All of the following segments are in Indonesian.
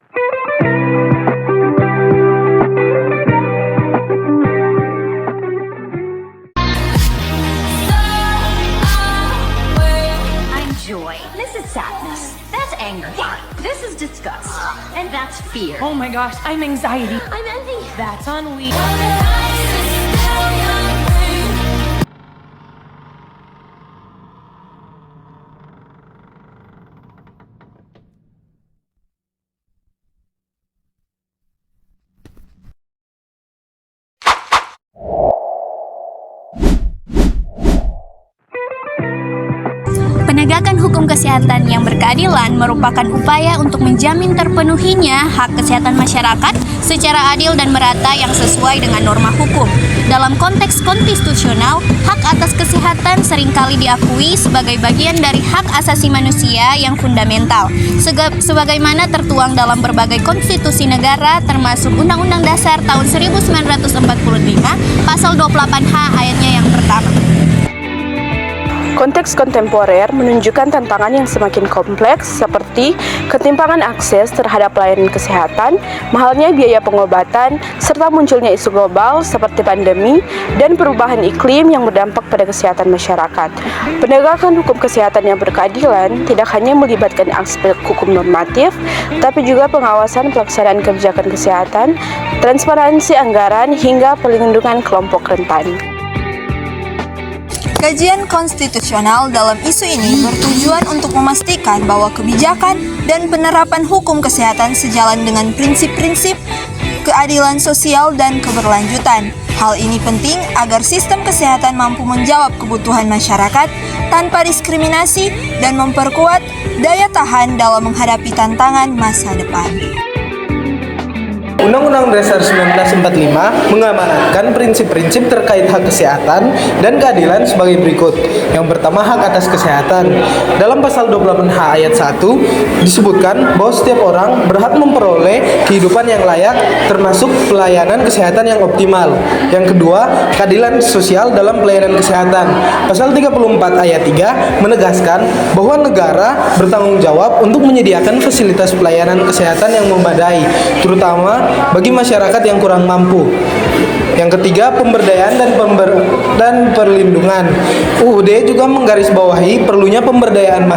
I'm joy. This is sadness. That's anger. This is disgust. And that's fear. Oh my gosh, I'm anxiety. I'm envy. That's ennui. Penegakan hukum kesehatan yang berkeadilan merupakan upaya untuk menjamin terpenuhinya hak kesehatan masyarakat secara adil dan merata yang sesuai dengan norma hukum. Dalam konteks konstitusional, hak atas kesehatan seringkali diakui sebagai bagian dari hak asasi manusia yang fundamental, sebagaimana tertuang dalam berbagai konstitusi negara termasuk Undang-Undang Dasar tahun 1945, pasal 28H ayatnya yang pertama. Konteks kontemporer menunjukkan tantangan yang semakin kompleks seperti ketimpangan akses terhadap pelayanan kesehatan, mahalnya biaya pengobatan, serta munculnya isu global seperti pandemi dan perubahan iklim yang berdampak pada kesehatan masyarakat. Penegakan hukum kesehatan yang berkeadilan tidak hanya melibatkan aspek hukum normatif, tapi juga pengawasan pelaksanaan kebijakan kesehatan, transparansi anggaran, hingga perlindungan kelompok rentan. Kajian konstitusional dalam isu ini bertujuan untuk memastikan bahwa kebijakan dan penerapan hukum kesehatan sejalan dengan prinsip-prinsip keadilan sosial dan keberlanjutan. Hal ini penting agar sistem kesehatan mampu menjawab kebutuhan masyarakat tanpa diskriminasi dan memperkuat daya tahan dalam menghadapi tantangan masa depan. Undang-Undang Dasar 1945 mengamanatkan prinsip-prinsip terkait hak kesehatan dan keadilan sebagai berikut. Yang pertama, hak atas kesehatan. Dalam pasal 28H ayat 1 disebutkan bahwa setiap orang berhak memperoleh kehidupan yang layak termasuk pelayanan kesehatan yang optimal. Yang kedua, keadilan sosial dalam pelayanan kesehatan. Pasal 34 ayat 3 menegaskan bahwa negara bertanggung jawab untuk menyediakan fasilitas pelayanan kesehatan yang memadai, terutama bagi masyarakat yang kurang mampu. Yang ketiga, pemberdayaan dan perlindungan. UUD juga menggarisbawahi perlunya pemberdayaan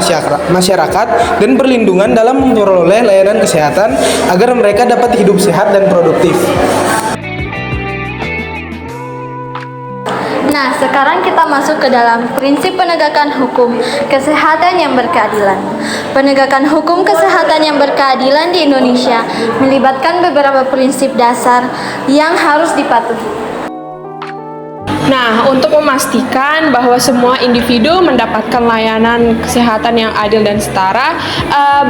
masyarakat dan perlindungan dalam memperoleh layanan kesehatan agar mereka dapat hidup sehat dan produktif. Nah, sekarang kita masuk ke dalam prinsip penegakan hukum kesehatan yang berkeadilan. Penegakan hukum kesehatan yang berkeadilan di Indonesia melibatkan beberapa prinsip dasar yang harus dipatuhi. Nah, untuk memastikan bahwa semua individu mendapatkan layanan kesehatan yang adil dan setara,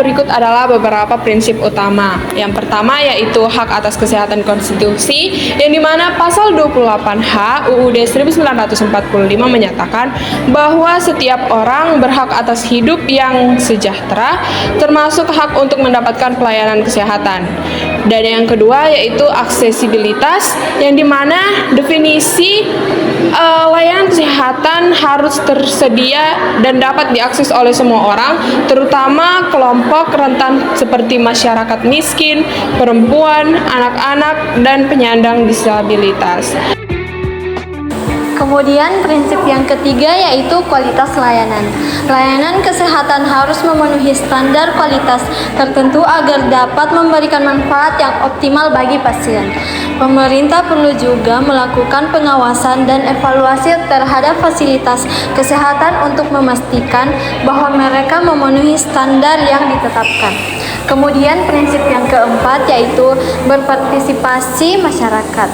berikut adalah beberapa prinsip utama. Yang pertama yaitu hak atas kesehatan konstitusi, yang dimana pasal 28H UUD 1945 menyatakan bahwa setiap orang berhak atas hidup yang sejahtera, termasuk hak untuk mendapatkan pelayanan kesehatan. Dan yang kedua yaitu aksesibilitas, yang dimana definisi layanan kesehatan harus tersedia dan dapat diakses oleh semua orang, terutama kelompok rentan seperti masyarakat miskin, perempuan, anak-anak, dan penyandang disabilitas. Kemudian prinsip yang ketiga yaitu kualitas layanan. Layanan kesehatan harus memenuhi standar kualitas tertentu agar dapat memberikan manfaat yang optimal bagi pasien. Pemerintah perlu juga melakukan pengawasan dan evaluasi terhadap fasilitas kesehatan untuk memastikan bahwa mereka memenuhi standar yang ditetapkan. Kemudian prinsip yang keempat yaitu berpartisipasi masyarakat.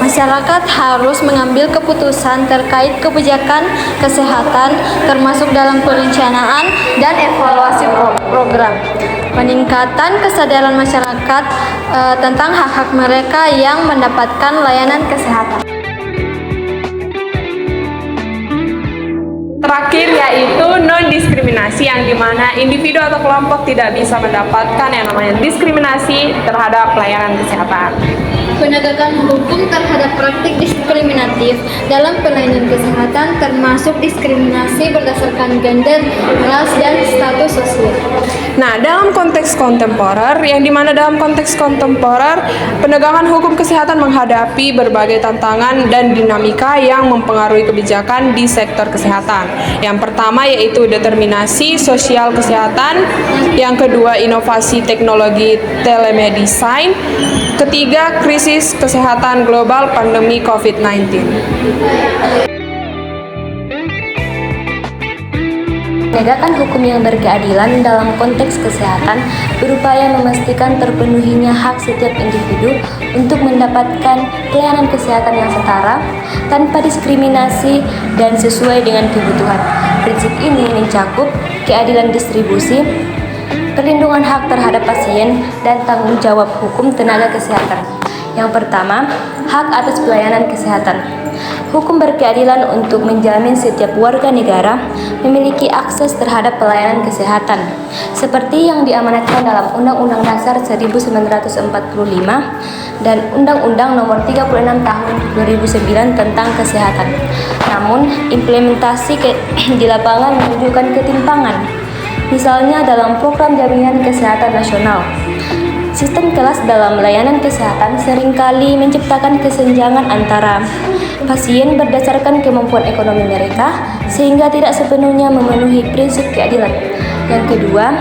Masyarakat harus mengambil keputusan terkait kebijakan kesehatan termasuk dalam perencanaan dan evaluasi program. Peningkatan kesadaran masyarakat tentang hak-hak mereka yang mendapatkan layanan kesehatan. Terakhir yaitu non-diskriminasi, yang dimana individu atau kelompok tidak bisa mendapatkan yang namanya diskriminasi terhadap pelayanan kesehatan. penegakan hukum terhadap praktik diskriminatif dalam pelayanan kesehatan termasuk diskriminasi berdasarkan gender, ras, dan status sosial. Nah, dalam konteks kontemporer, yang dimana dalam konteks kontemporer, penegakan hukum kesehatan menghadapi berbagai tantangan dan dinamika yang mempengaruhi kebijakan di sektor kesehatan. Yang pertama yaitu determinasi sosial kesehatan, yang kedua inovasi teknologi telemedicine, ketiga krisis kesehatan global pandemi COVID-19. Penegakan hukum yang berkeadilan dalam konteks kesehatan berupaya memastikan terpenuhinya hak setiap individu untuk mendapatkan pelayanan kesehatan yang setara, tanpa diskriminasi, dan sesuai dengan kebutuhan. Prinsip ini mencakup keadilan distribusi, perlindungan hak terhadap pasien, dan tanggung jawab hukum tenaga kesehatan. Yang pertama, hak atas pelayanan kesehatan. Hukum berkeadilan untuk menjamin setiap warga negara memiliki akses terhadap pelayanan kesehatan, seperti yang diamanatkan dalam Undang-Undang Dasar 1945 dan Undang-Undang Nomor 36 Tahun 2009 tentang Kesehatan. Namun, implementasi di lapangan menunjukkan ketimpangan, misalnya dalam Program Jaminan Kesehatan Nasional. Sistem kelas dalam layanan kesehatan seringkali menciptakan kesenjangan antara pasien berdasarkan kemampuan ekonomi mereka, sehingga tidak sepenuhnya memenuhi prinsip keadilan. Yang kedua,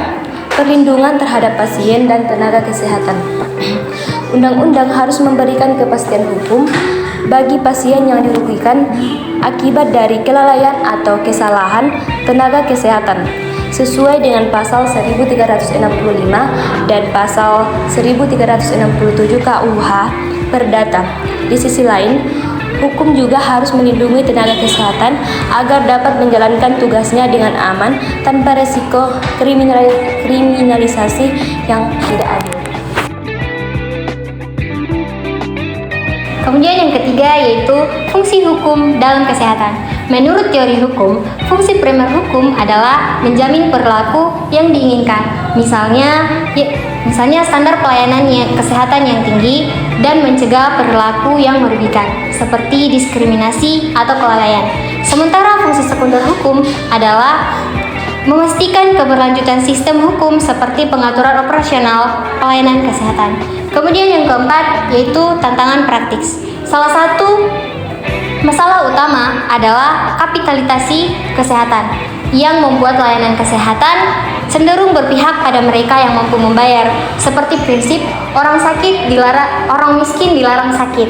perlindungan terhadap pasien dan tenaga kesehatan. Undang-undang harus memberikan kepastian hukum bagi pasien yang dirugikan akibat dari kelalaian atau kesalahan tenaga kesehatan, sesuai dengan pasal 1365 dan pasal 1367 KUH Perdata. Di sisi lain, hukum juga harus melindungi tenaga kesehatan agar dapat menjalankan tugasnya dengan aman tanpa resiko kriminalisasi yang tidak adil. Kemudian yang ketiga yaitu fungsi hukum dalam kesehatan. Menurut teori hukum, fungsi primer hukum adalah menjamin perilaku yang diinginkan. Misalnya standar pelayanan kesehatan yang tinggi dan mencegah perilaku yang merugikan, seperti diskriminasi atau kelalaian. Sementara fungsi sekunder hukum adalah memastikan keberlanjutan sistem hukum seperti pengaturan operasional pelayanan kesehatan. Kemudian yang keempat yaitu tantangan praktis. Salah satu masalah utama adalah kapitalisasi kesehatan yang membuat layanan kesehatan cenderung berpihak pada mereka yang mampu membayar, seperti prinsip orang miskin dilarang sakit.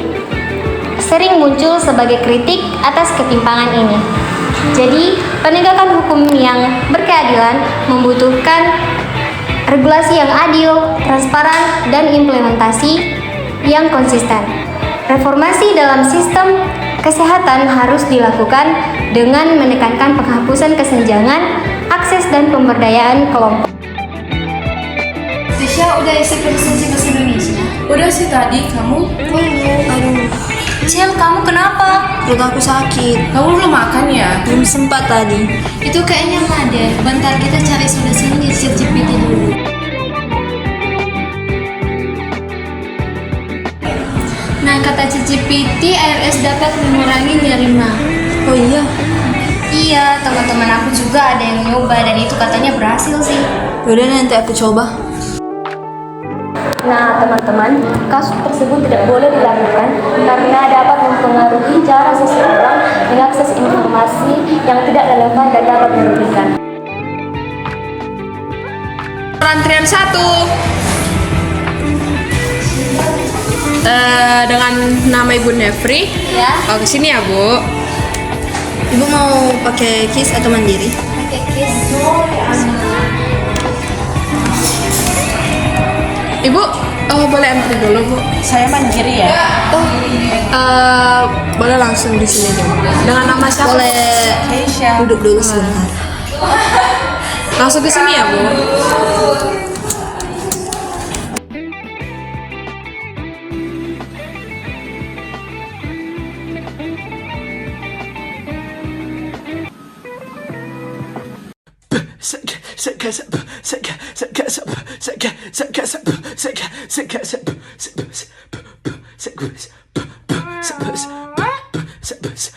Sering muncul sebagai kritik atas ketimpangan ini. Jadi, penegakan hukum yang berkeadilan membutuhkan regulasi yang adil, transparan, dan implementasi yang konsisten. Reformasi dalam sistem kesehatan harus dilakukan dengan menekankan penghapusan kesenjangan, akses, dan pemberdayaan kelompok. Tisha, udah isi presentasi bahasa Indonesia? Udah sih tadi, kamu? Aduh, Cel, kamu kenapa? Perut aku sakit. Kamu belum makan ya? Belum sempat tadi. Itu kayaknya nggak deh. Bentar kita cari solusinya di ChatGPT dulu. Nah, kata ChatGPT, ARS dapat mengurangi nyeri mah. Oh iya? Iya, teman-teman aku juga ada yang nyoba dan itu katanya berhasil sih. Yaudah nanti aku coba. Nah, teman-teman, kasus tersebut tidak boleh dilakukan karena dapat mempengaruhi cara seseorang mengakses informasi yang tidak relevan dan dapat merugikan. Antrian 1 dengan nama Ibu Nefri. Ya. Oh, kesini ya, Bu. Ibu mau pakai kis atau mandiri? Pakai kis. Ibu, boleh antri dulu, Bu. Saya mandiri ya. Boleh langsung di sini dulu. Dengan nama siapa? Boleh duduk dulu sebentar. Langsung ke sini ya, Bu. bus, bus, bus, bus, bus, bus,